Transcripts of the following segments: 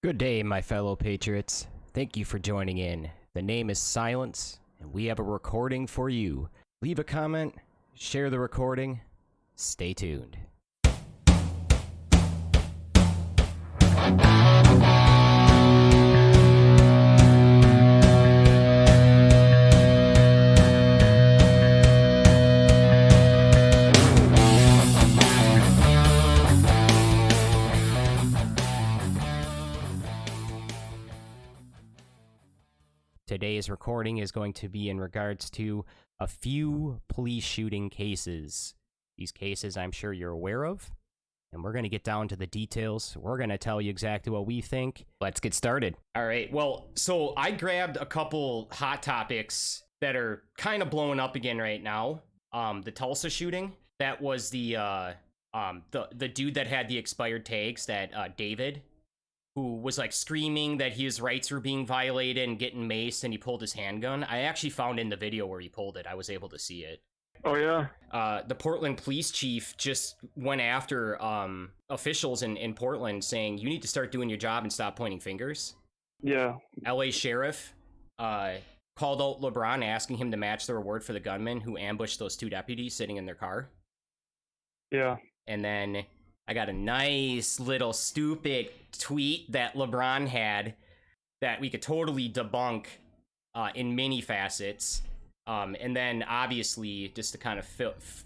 Good day, my fellow patriots. Thank you for joining in. The name is Silence, and we have a recording for you. Leave a comment, share the recording, stay tuned. Today's recording is going to be in regards to a few police shooting cases. These cases I'm sure you're aware of, and we're going to get down to the details. We're going to tell you exactly what we think. Let's get started. All right, well, so I grabbed a couple hot topics that are kind of blowing up again right now. The Tulsa shooting, that was the dude that had the expired tags, that David, who was like screaming that his rights were being violated and getting maced, and he pulled his handgun. I actually found in the video where he pulled it. I was able to see it. Oh, yeah? The Portland police chief just went after officials in Portland saying, you need to start doing your job and stop pointing fingers. Yeah. LA sheriff called out LeBron, asking him to match the reward for the gunman who ambushed those two deputies sitting in their car. Yeah. And then I got a nice little stupid tweet that LeBron had that we could totally debunk in many facets. And then obviously, just to kind of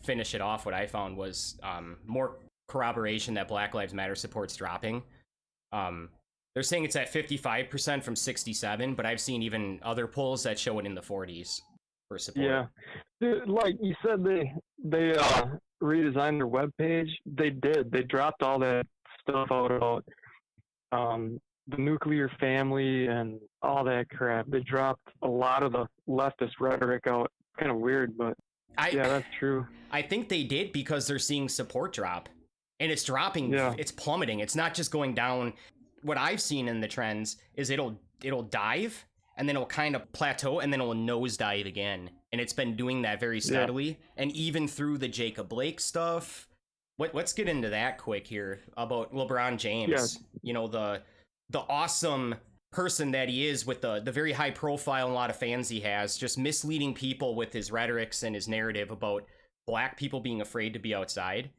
finish it off, what I found was more corroboration that Black Lives Matter support's dropping. They're saying it's at 55% from 67, but I've seen even other polls that show it in the 40s for support. Yeah. Dude, like you said, they redesigned their webpage. They did. They dropped all that stuff out about the nuclear family and all that crap. They dropped a lot of the leftist rhetoric out. Kind of weird, but yeah, that's true. I think they did because they're seeing support drop, and it's dropping. Yeah. It's plummeting. It's not just going down. What I've seen in the trends is it'll dive, and then it'll kind of plateau, and then it'll nosedive again. And it's been doing that very steadily. Yeah. And even through the Jacob Blake stuff, let's get into that quick here about LeBron James. Yeah. You know, the awesome person that he is, with the very high profile and a lot of fans he has, just misleading people with his rhetorics and his narrative about black people being afraid to be outside.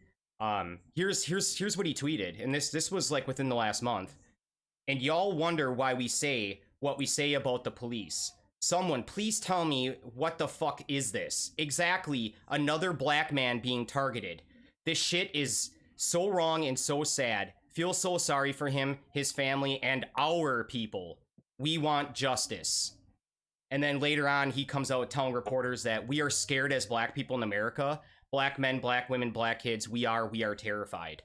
Here's what he tweeted, and this was like within the last month. And y'all wonder why we say what we say about the police. Someone please tell me, what the fuck is this? Exactly, another black man being targeted. This shit is so wrong and so sad. Feel so sorry for him, his family, and our people. We want justice. And then later on, he comes out telling reporters that we are scared as black people in America. Black men, black women, black kids, we are terrified.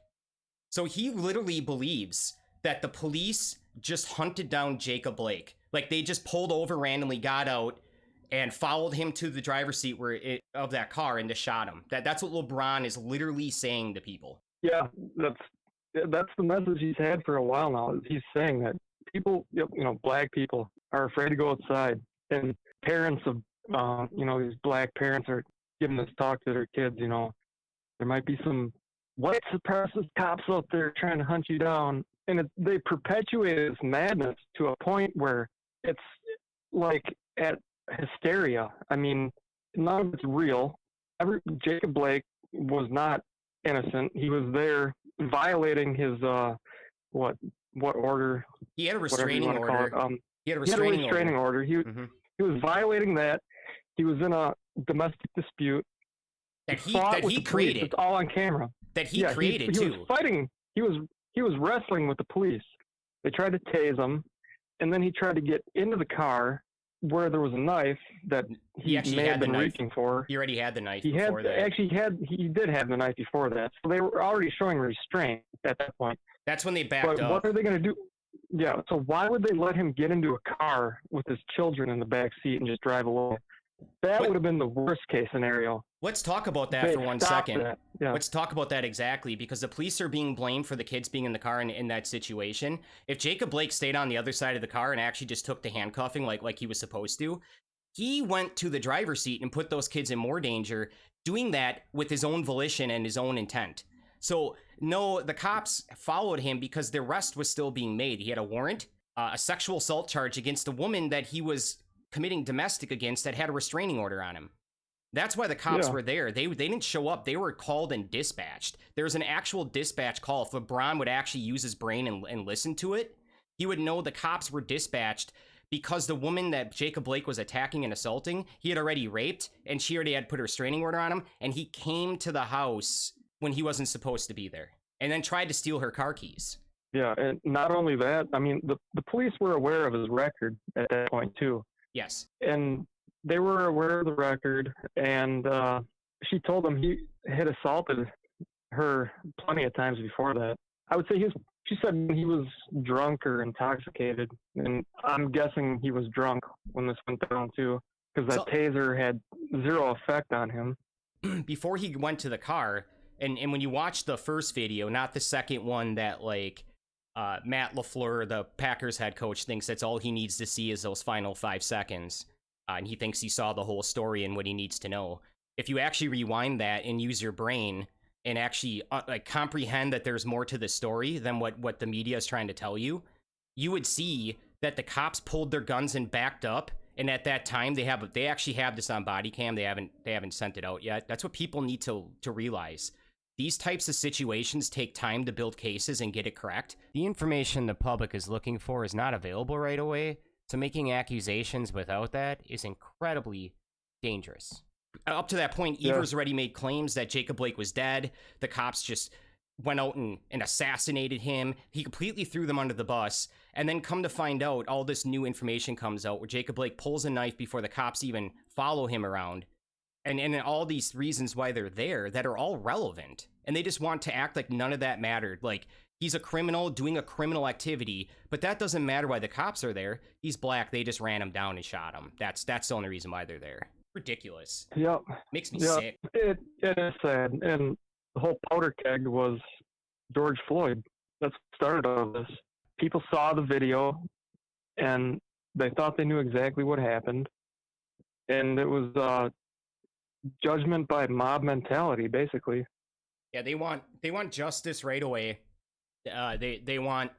So he literally believes that the police just hunted down Jacob Blake. Like, they just pulled over randomly, got out, and followed him to the driver's seat of that car and just shot him. That's what LeBron is literally saying to people. Yeah, that's the message he's had for a while now. He's saying that people, black people are afraid to go outside, and parents of, these black parents are giving this talk to their kids. There might be some white supremacist cops out there trying to hunt you down, and they perpetuate this madness to a point where it's like at hysteria. I mean, none of it's real. Jacob Blake was not innocent. He was there violating his what order? He had a restraining order. He had a restraining order. He was violating that. He was in a domestic dispute that he created. It's all on camera. That he created too. He was fighting. He was wrestling with the police. They tried to tase him, and then he tried to get into the car where there was a knife that he may have been reaching for. He already had the knife he before that. He did have the knife before that. So they were already showing restraint at that point. That's when they backed up. What are they going to do? Yeah, so why would they let him get into a car with his children in the back seat and just drive away? That would have been the worst case scenario. Let's talk about that for 1 second. Yeah. Let's talk about that exactly, because the police are being blamed for the kids being in the car in that situation. If Jacob Blake stayed on the other side of the car and actually just took the handcuffing like he was supposed to, he went to the driver's seat and put those kids in more danger, doing that with his own volition and his own intent. So, no, the cops followed him because the arrest was still being made. He had a warrant, a sexual assault charge against a woman that he was committing domestic against that had a restraining order on him. That's why the cops were there. They didn't show up. They were called and dispatched. There's an actual dispatch call. If LeBron would actually use his brain and listen to it, he would know the cops were dispatched because the woman that Jacob Blake was attacking and assaulting, he had already raped, and she already had put a restraining order on him, and he came to the house when he wasn't supposed to be there, and then tried to steal her car keys. Yeah, and not only that, I mean, the police were aware of his record at that point, too. Yes. And they were aware of the record, and she told them he had assaulted her plenty of times before that. I would say she said he was drunk or intoxicated, and I'm guessing he was drunk when this went down too, because that taser had zero effect on him. Before he went to the car, and when you watch the first video, not the second one that like Matt LaFleur, the Packers head coach, thinks that's all he needs to see is those final 5 seconds. And he thinks he saw the whole story and what he needs to know. If you actually rewind that and use your brain and actually like comprehend that there's more to the story than what the media is trying to tell you, you would see that the cops pulled their guns and backed up. And at that time, they actually have this on body cam. They haven't sent it out yet. That's what people need to realize. These types of situations take time to build cases and get it correct. The information the public is looking for is not available right away. So making accusations without that is incredibly dangerous. Up to that point, Evers already made claims that Jacob Blake was dead. The cops just went out and assassinated him. He completely threw them under the bus. And then come to find out, all this new information comes out where Jacob Blake pulls a knife before the cops even follow him around. And all these reasons why they're there that are all relevant. And they just want to act like none of that mattered. Like, he's a criminal doing a criminal activity, but that doesn't matter why the cops are there. He's black. They just ran him down and shot him. That's the only reason why they're there. Ridiculous. Yep. Makes me sick. It is sad. And the whole powder keg was George Floyd. That's what started all this. People saw the video, and they thought they knew exactly what happened. And it was judgment by mob mentality, basically. Yeah, they want justice right away. They want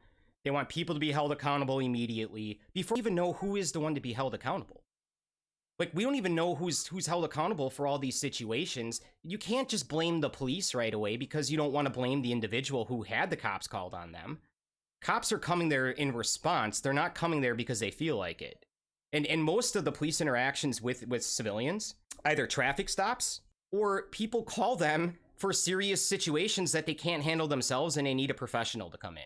people to be held accountable immediately before we even know who is the one to be held accountable. Like, we don't even know who's held accountable for all these situations. You can't just blame the police right away because you don't want to blame the individual who had the cops called on them. Cops are coming there in response. They're not coming there because they feel like it. And most of the police interactions with civilians, either traffic stops or people call them for serious situations that they can't handle themselves and they need a professional to come in.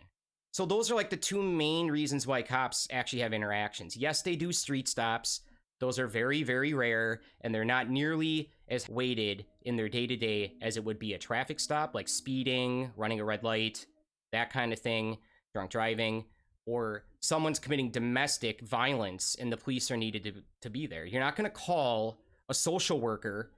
So those are like the two main reasons why cops actually have interactions. Yes, they do street stops. Those are very, very rare, and they're not nearly as weighted in their day-to-day as it would be a traffic stop, like speeding, running a red light, that kind of thing, drunk driving, or someone's committing domestic violence and the police are needed to be there. You're not going to call a social worker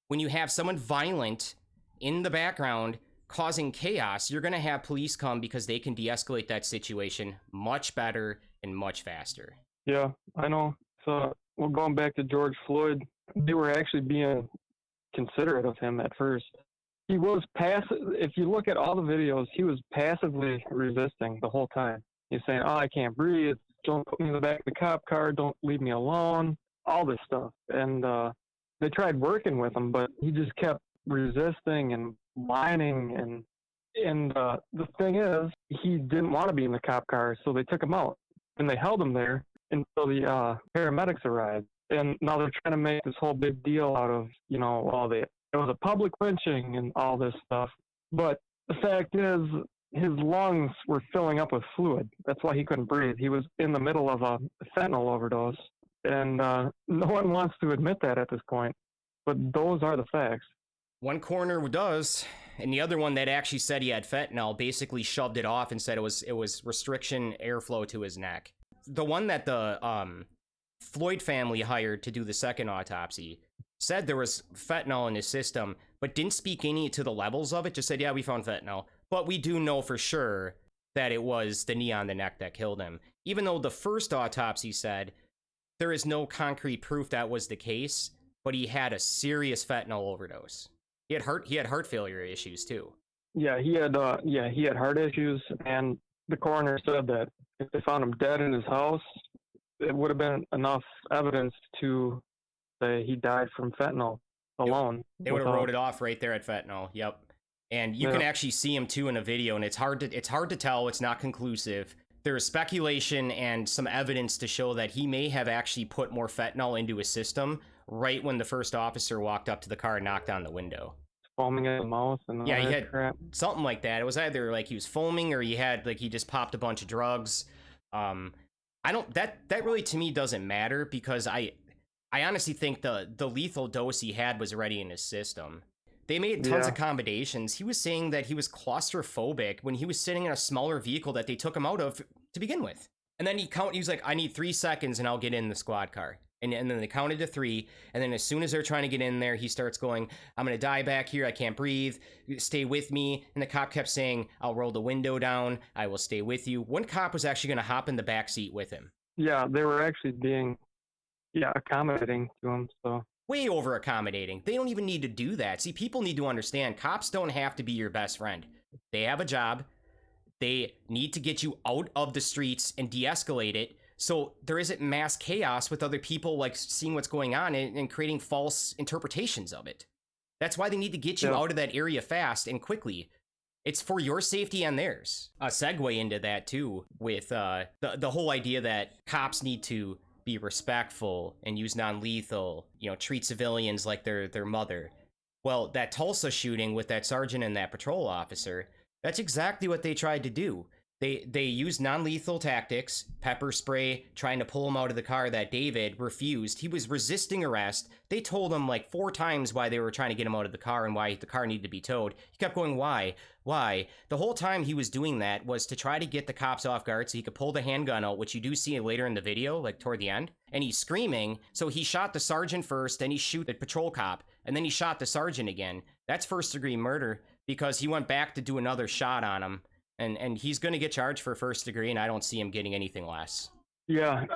when you have someone violent in the background causing chaos. You're going to have police come because they can de-escalate that situation much better and much faster. Yeah, I know. So, well, going back to George Floyd, they were actually being considerate of him at first. He was passive. If you look at all the videos, he was passively resisting the whole time. He's saying, "Oh, I can't breathe. Don't put me in the back of the cop car. Don't leave me alone." All this stuff. And they tried working with him, but he just kept resisting and whining. And the thing is, he didn't want to be in the cop car, so they took him out. And they held him there until the paramedics arrived. And now they're trying to make this whole big deal out of, it was a public lynching and all this stuff. But the fact is, his lungs were filling up with fluid. That's why he couldn't breathe. He was in the middle of a fentanyl overdose. And no one wants to admit that at this point. But those are the facts. One coroner does, and the other one that actually said he had fentanyl basically shoved it off and said it was restriction airflow to his neck. The one that the Floyd family hired to do the second autopsy said there was fentanyl in his system, but didn't speak any to the levels of it, just said, yeah, we found fentanyl. But we do know for sure that it was the knee on the neck that killed him. Even though the first autopsy said there is no concrete proof that was the case, but he had a serious fentanyl overdose. He had heart failure issues too. he had heart issues, and the coroner said that if they found him dead in his house, it would have been enough evidence to say he died from fentanyl alone. They would have wrote it off right there at fentanyl. Yep. And you can actually see him too in a video, and it's hard to tell. It's not conclusive. There is speculation and some evidence to show that he may have actually put more fentanyl into his system right when the first officer walked up to the that knocked on the window. Foaming at the mouth and he had crap. Something like that. It was either like he was foaming or he just popped a bunch of drugs. That really to me doesn't matter, because I honestly think the lethal dose he had was already in his system. They made tons of accommodations. He was saying that he was claustrophobic when he was sitting in a smaller vehicle that they took him out of to begin with. And then he was like, I need 3 seconds and I'll get in the squad car. And then they counted to 3. And then as soon as they're trying to get in there, he starts going, I'm going to die back here. I can't breathe. Stay with me. And the cop kept saying, I'll roll the window down. I will stay with you. One cop was actually going to hop in the back seat with him. Yeah, they were actually being accommodating to him. So way over accommodating. They don't even need to do that. See, people need to understand cops don't have to be your best friend. They have a job. They need to get you out of the streets and de-escalate it, so there isn't mass chaos with other people like seeing what's going on and creating false interpretations of it. That's why they need to get you out of that area fast and quickly. It's for your safety and theirs. A segue into that too, with the whole idea that cops need to be respectful and use non-lethal, treat civilians like their mother. Well, that Tulsa shooting with that sergeant and that patrol officer, that's exactly what they tried to do. They used non-lethal tactics, pepper spray, trying to pull him out of the car. That David refused. He was resisting arrest. They told him like 4 times why they were trying to get him out of the car and why the car needed to be towed. He kept going, why? The whole time he was doing that was to try to get the cops off guard so he could pull the handgun out, which you do see later in the video, like toward the end. And he's screaming, so he shot the sergeant first, then he shoot the patrol cop, and then he shot the sergeant again. That's first-degree murder, because he went back to do another shot on him. And he's going to get charged for first degree, and I don't see him getting anything less. Yeah,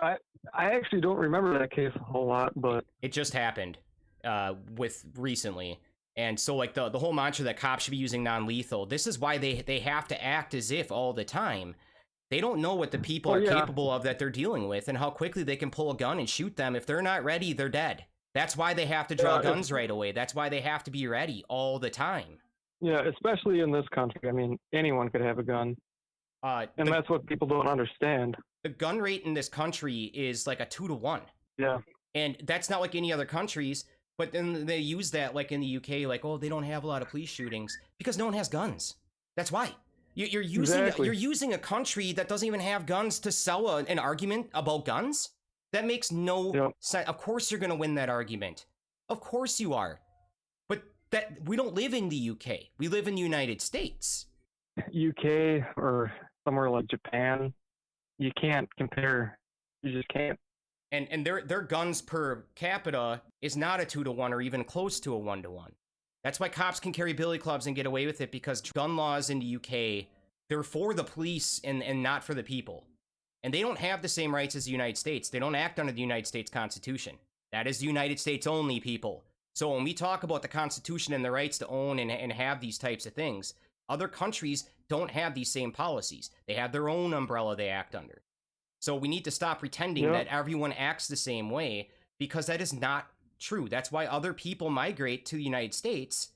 I actually don't remember that case a whole lot, but it just happened with recently. And so like the whole mantra that cops should be using non-lethal, this is why they have to act as if all the time. They don't know what the people are capable of that they're dealing with and how quickly they can pull a gun and shoot them. If they're not ready, they're dead. That's why they have to draw guns right away. That's why they have to be ready all the time. Yeah, especially in this country. I mean, anyone could have a gun. And that's what people don't understand. The gun rate in this country is like a 2 to 1. Yeah. And that's not like any other countries, but then they use that like in the UK, like, oh, they don't have a lot of police shootings because no one has guns. That's why. You're using a country that doesn't even have guns to sell an argument about guns? That makes no sense. Of course you're going to win that argument. Of course you are. That we don't live in the UK. We live in the United States. UK or somewhere like Japan, you can't compare. You just can't. And their guns per capita is not a 2 to 1 or even close to a 1 to 1. That's why cops can carry billy clubs and get away with it, because gun laws in the UK, they're for the police and not for the people. And they don't have the same rights as the United States. They don't act under the United States Constitution. That is the United States only, people. So when we talk about the Constitution and the rights to own and have these types of things, other countries don't have these same policies. They have their own umbrella they act under. So we need to stop pretending that everyone acts the same way, because that is not true. That's why other people migrate to the United States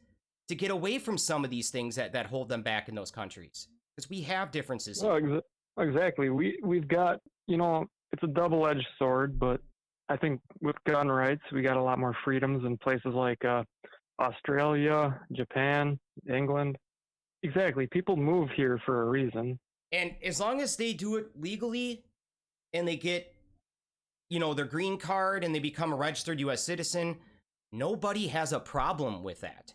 to get away from some of these things that hold them back in those countries. Because we have differences. Well, exactly. We've got, it's a double-edged sword, but I think with gun rights, we got a lot more freedoms in places like Australia, Japan, England. Exactly. People move here for a reason. And as long as they do it legally and they get, their green card and they become a registered U.S. citizen, nobody has a problem with that.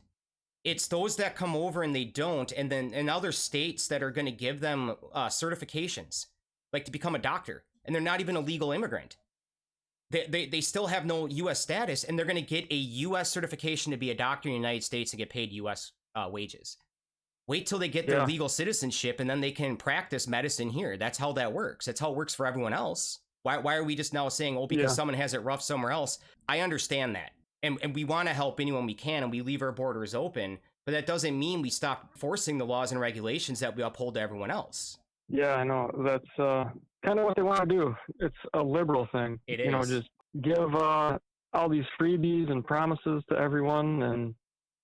It's those that come over and they don't, and then in other states that are going to give them certifications, like to become a doctor, and they're not even a legal immigrant. They still have no U.S. status, and they're going to get a U.S. certification to be a doctor in the United States and get paid U.S. Wages. Wait till they get their legal citizenship, and then they can practice medicine here. That's how that works. That's how it works for everyone else. Why are we just now saying, because someone has it rough somewhere else? I understand that. And we want to help anyone we can, and we leave our borders open. But that doesn't mean we stop forcing the laws and regulations that we uphold to everyone else. Yeah, I know. That's kind of what they want to do. It's a liberal thing. It You know, is. just give all these freebies and promises to everyone and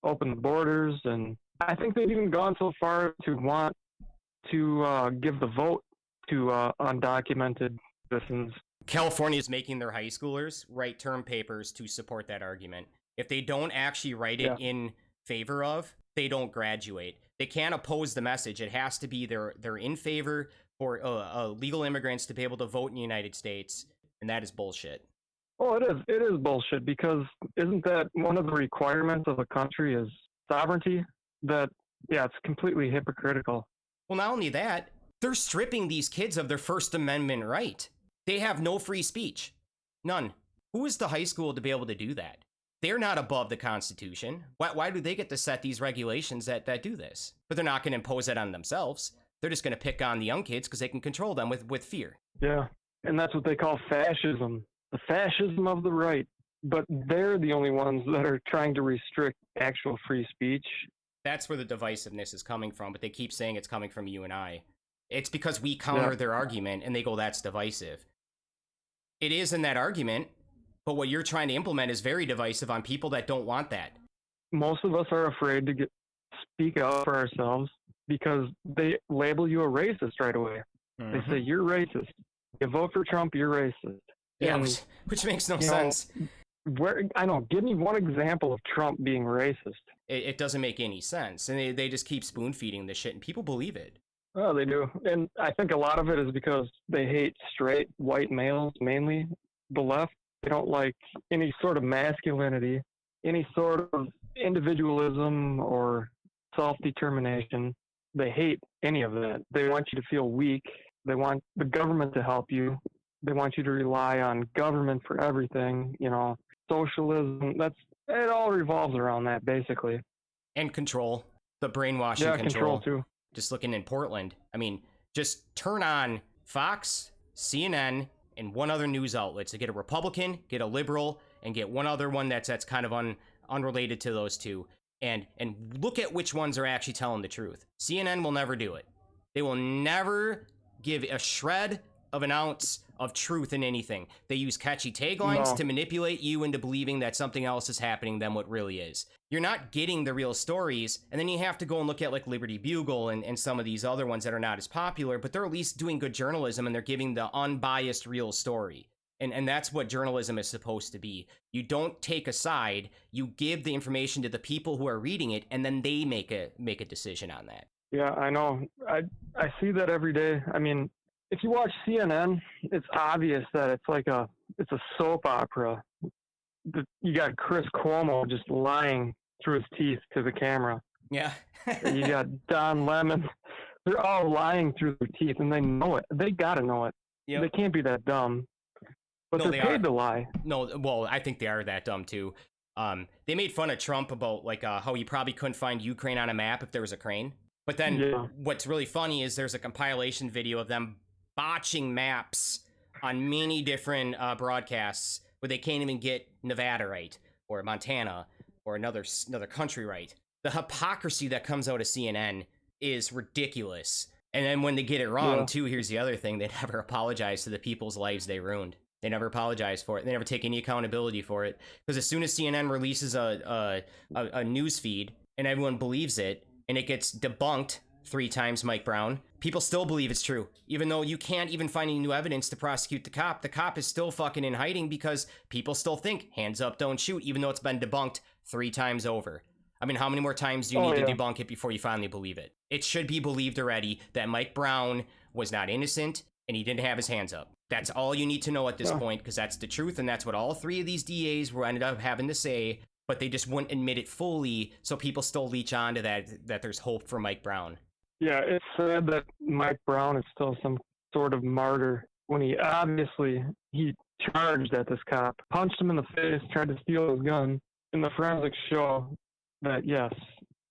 open the borders. And I think they've even gone so far to want to give the vote to undocumented citizens. California is making their high schoolers write term papers to support that argument. If they don't actually write it in favor of, they don't graduate. They can't oppose the message. It has to be they're in favor for legal immigrants to be able to vote in the United States, and that is bullshit. Oh, it is. It is bullshit because isn't that one of the requirements of a country is sovereignty? That, yeah, it's completely hypocritical. Well, not only that, they're stripping these kids of their First Amendment right. They have no free speech. None. Who is the high school to be able to do that? They're not above the Constitution. Why do they get to set these regulations that do this? But they're not going to impose that on themselves. They're just going to pick on the young kids because they can control them with fear. Yeah, and that's what they call fascism. The fascism of the right. But they're the only ones that are trying to restrict actual free speech. That's where the divisiveness is coming from, but they keep saying it's coming from you and I. It's because we counter their argument, and they go, that's divisive. It is in that argument, but what you're trying to implement is very divisive on people that don't want that. Most of us are afraid to speak out for ourselves because they label you a racist right away. Mm-hmm. They say, you're racist. You vote for Trump, you're racist. Yeah, which makes no sense. I know. Give me one example of Trump being racist. It doesn't make any sense. And they just keep spoon-feeding this shit, and people believe it. Oh, they do. And I think a lot of it is because they hate straight white males, mainly the left. They don't like any sort of masculinity, any sort of individualism or self-determination. They hate any of that. They want you to feel weak. They want the government to help you. They want you to rely on government for everything, you know, socialism. It all revolves around that, basically. And control. The brainwashing control too. Just looking in Portland. I mean, just turn on Fox, CNN, and one other news outlet. So get a Republican, get a liberal, and get one other one that's kind of unrelated to those two. And look at which ones are actually telling the truth. CNN will never do it. They will never give a shred of an ounce of truth in anything. They use catchy taglines to manipulate you into believing that something else is happening than what really is. You're not getting the real stories, and then you have to go and look at like Liberty Bugle and some of these other ones that are not as popular, but they're at least doing good journalism and they're giving the unbiased real story. And that's what journalism is supposed to be. You don't take a side, you give the information to the people who are reading it, and then they make a decision on that. Yeah, I know. I see that every day. I mean, if you watch CNN, it's obvious that it's a soap opera. You got Chris Cuomo just lying through his teeth to the camera. Yeah. You got Don Lemon. They're all lying through their teeth, and they know it. They got to know it. Yep. They can't be that dumb. But they're paid to lie. No, well, I think they are that dumb, too. They made fun of Trump about how he probably couldn't find Ukraine on a map if there was a crane. But then what's really funny is there's a compilation video of them botching maps on many different broadcasts where they can't even get Nevada right, or Montana, or another country right. The hypocrisy that comes out of CNN is ridiculous. And then when they get it wrong, too, here's the other thing. They never apologize to the people's lives they ruined. They never apologize for it. They never take any accountability for it. Because as soon as CNN releases a news feed and everyone believes it, and it gets debunked 3 times Mike Brown, people still believe it's true. Even though you can't even find any new evidence to prosecute the cop is still fucking in hiding because people still think hands up, don't shoot, even though it's been debunked 3 times over. I mean, how many more times do you need to debunk it before you finally believe it? It should be believed already that Mike Brown was not innocent and he didn't have his hands up. That's all you need to know at this point, because that's the truth, and that's what all 3 of these DAs were ended up having to say, but they just wouldn't admit it fully, so people still leech on to that there's hope for Mike Brown. Yeah, it's sad that Mike Brown is still some sort of martyr when he charged at this cop, punched him in the face, tried to steal his gun, and the forensics show that, yes,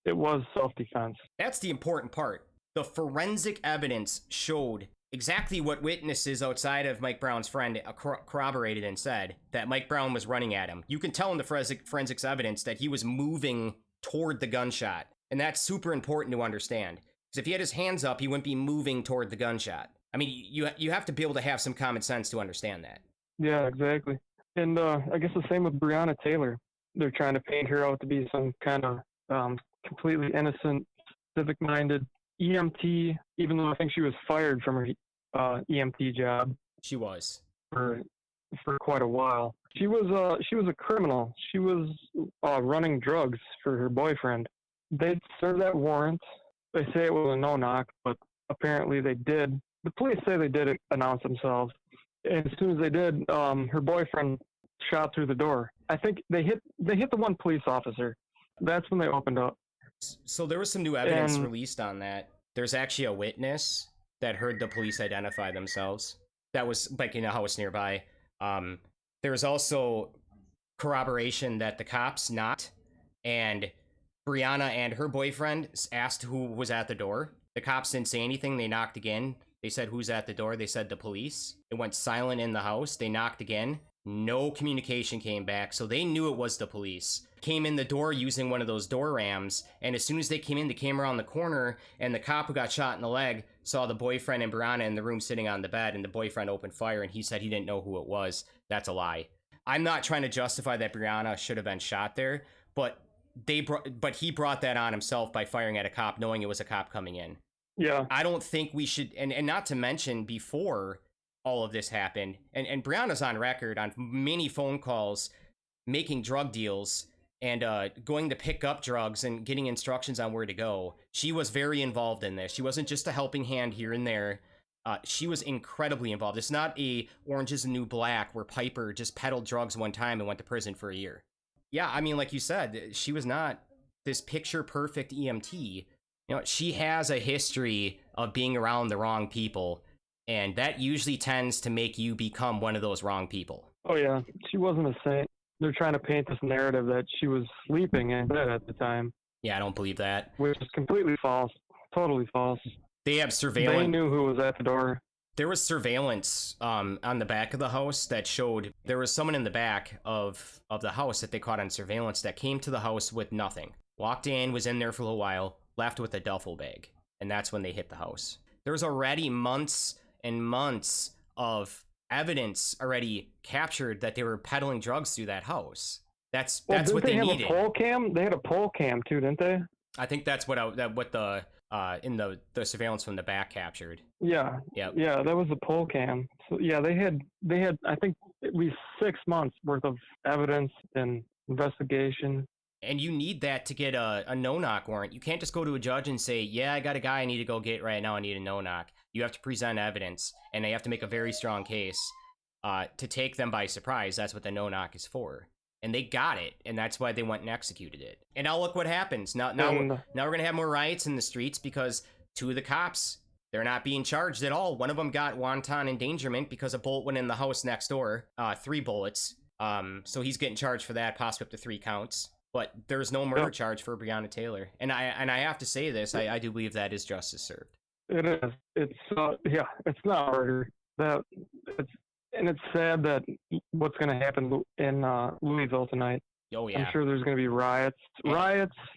it was self-defense. That's the important part. The forensic evidence showed exactly what witnesses outside of Mike Brown's friend corroborated and said, that Mike Brown was running at him. You can tell in the forensics evidence that he was moving toward the gunshot. And that's super important to understand. Because if he had his hands up, he wouldn't be moving toward the gunshot. I mean, you have to be able to have some common sense to understand that. Yeah, exactly. And I guess the same with Breonna Taylor. They're trying to paint her out to be some kind of completely innocent, civic-minded EMT, even though I think she was fired from her EMT job. She was for quite a while. She was a criminal. She was running drugs for her boyfriend. They served that warrant. They say it was a no-knock, but apparently they did. The police say they did announce themselves. And as soon as they did, her boyfriend shot through the door. I think they hit the one police officer. That's when they opened up. So there was some new evidence released on that. There's actually a witness that heard the police identify themselves. That was like in a house nearby. There was also corroboration that the cops knocked, and Brianna and her boyfriend asked who was at the door. The cops didn't say anything. They knocked again. They said, "Who's at the door?" They said, "The police." It went silent in the house. They knocked again. No communication came back, so they knew it was the police. Came in the door using one of those door rams, and as soon as they came in, they came around the corner, and the cop who got shot in the leg saw the boyfriend and Brianna in the room sitting on the bed, and the boyfriend opened fire, and he said he didn't know who it was. That's a lie. I'm not trying to justify that Brianna should have been shot there, but he brought that on himself by firing at a cop, knowing it was a cop coming in. Yeah. I don't think we should, and not to mention before all of this happened, and Brianna's on record on many phone calls making drug deals and going to pick up drugs and getting instructions on where to go. She was very involved in this. She wasn't just a helping hand here and there. She was incredibly involved. It's not a Orange is the New Black where Piper just peddled drugs one time and went to prison for a year. Yeah, I mean, like you said, she was not this picture perfect EMT. You know, she has a history of being around the wrong people, and that usually tends to make you become one of those wrong people. Oh yeah, she wasn't a saint. They're trying to paint this narrative that she was sleeping in bed at the time. Yeah, I don't believe that. Which is completely false. Totally false. They have surveillance. They knew who was at the door. There was surveillance on the back of the house that showed there was someone in the back of the house that they caught on surveillance that came to the house with nothing. Walked in, was in there for a little while, left with a duffel bag. And that's when they hit the house. There was already months and months of evidence already captured that they were peddling drugs through that house. That's what they needed. Didn't they have a pole cam? They had a pole cam too, didn't they? I think that's what the in the surveillance from the back captured. Yeah. Yep. Yeah, that was the pole cam. So yeah, they had I think at least 6 months worth of evidence and investigation. And you need that to get a no-knock warrant. You can't just go to a judge and say, yeah, I got a guy I need to go get right now. I need a no-knock. You have to present evidence, and they have to make a very strong case to take them by surprise. That's what the no-knock is for. And they got it, and that's why they went and executed it. And now look what happens. Now we're going to have more riots in the streets because 2 of the cops, they're not being charged at all. One of them got wanton endangerment because a bullet went in the house next door. 3 bullets. So he's getting charged for that, possibly up to 3 counts. But there's no murder charge for Breonna Taylor. And I have to say this, I do believe that is justice served. It is. It's not murder. It's sad that what's going to happen in Louisville tonight. Oh, yeah. I'm sure there's going to be riots,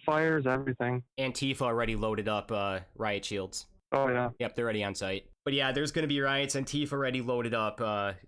fires, everything. Antifa already loaded up riot shields. Oh, yeah. Yep, they're already on site. But yeah, there's going to be riots. Antifa already loaded up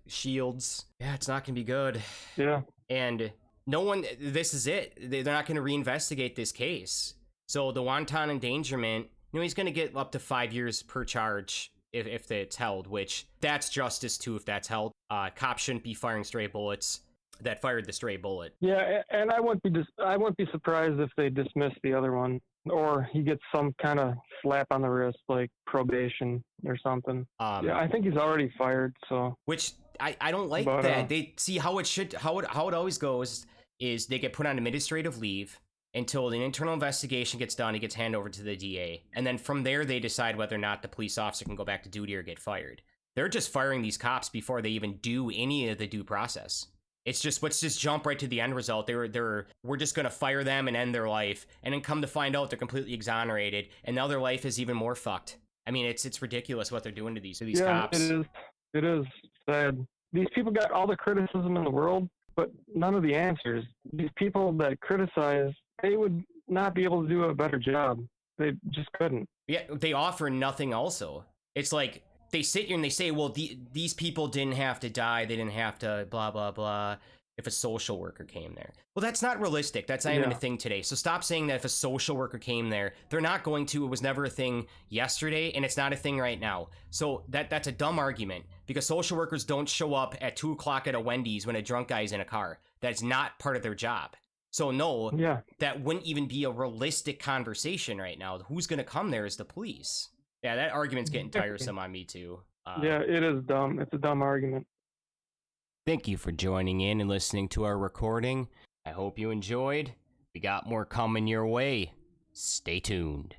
shields. Yeah, it's not going to be good. Yeah. And no one, this is it. They're not going to reinvestigate this case. So the wanton endangerment, he's going to get up to 5 years per charge if it's held, which that's justice too if that's held. Cops shouldn't be firing stray bullets. That fired the stray bullet. Yeah, and I wouldn't be surprised if they dismiss the other one, or he gets some kind of slap on the wrist, like probation or something. Yeah, I think he's already fired. So which I don't like that. They see how it always goes is they get put on administrative leave until an internal investigation gets done. It gets handed over to the DA, and then from there they decide whether or not the police officer can go back to duty or get fired. They're just firing these cops before they even do any of the due process. It's just, let's just jump right to the end result. We're just going to fire them and end their life. And then come to find out they're completely exonerated. And now their life is even more fucked. I mean, it's ridiculous what they're doing to these cops. It is sad. These people got all the criticism in the world, but none of the answers. These people that criticize, they would not be able to do a better job. They just couldn't. Yeah, they offer nothing also. It's like they sit here and they say, well, these people didn't have to die. They didn't have to blah, blah, blah if a social worker came there. Well, that's not realistic. That's not even a thing today. So stop saying that if a social worker came there. They're not going to. It was never a thing yesterday, and it's not a thing right now. So that's a dumb argument, because social workers don't show up at 2 o'clock at a Wendy's when a drunk guy's in a car. That's not part of their job. So no, that wouldn't even be a realistic conversation right now. Who's going to come there is the police. Yeah, that argument's getting tiresome on me too. Yeah, it is dumb. It's a dumb argument. Thank you for joining in and listening to our recording. I hope you enjoyed. We got more coming your way. Stay tuned.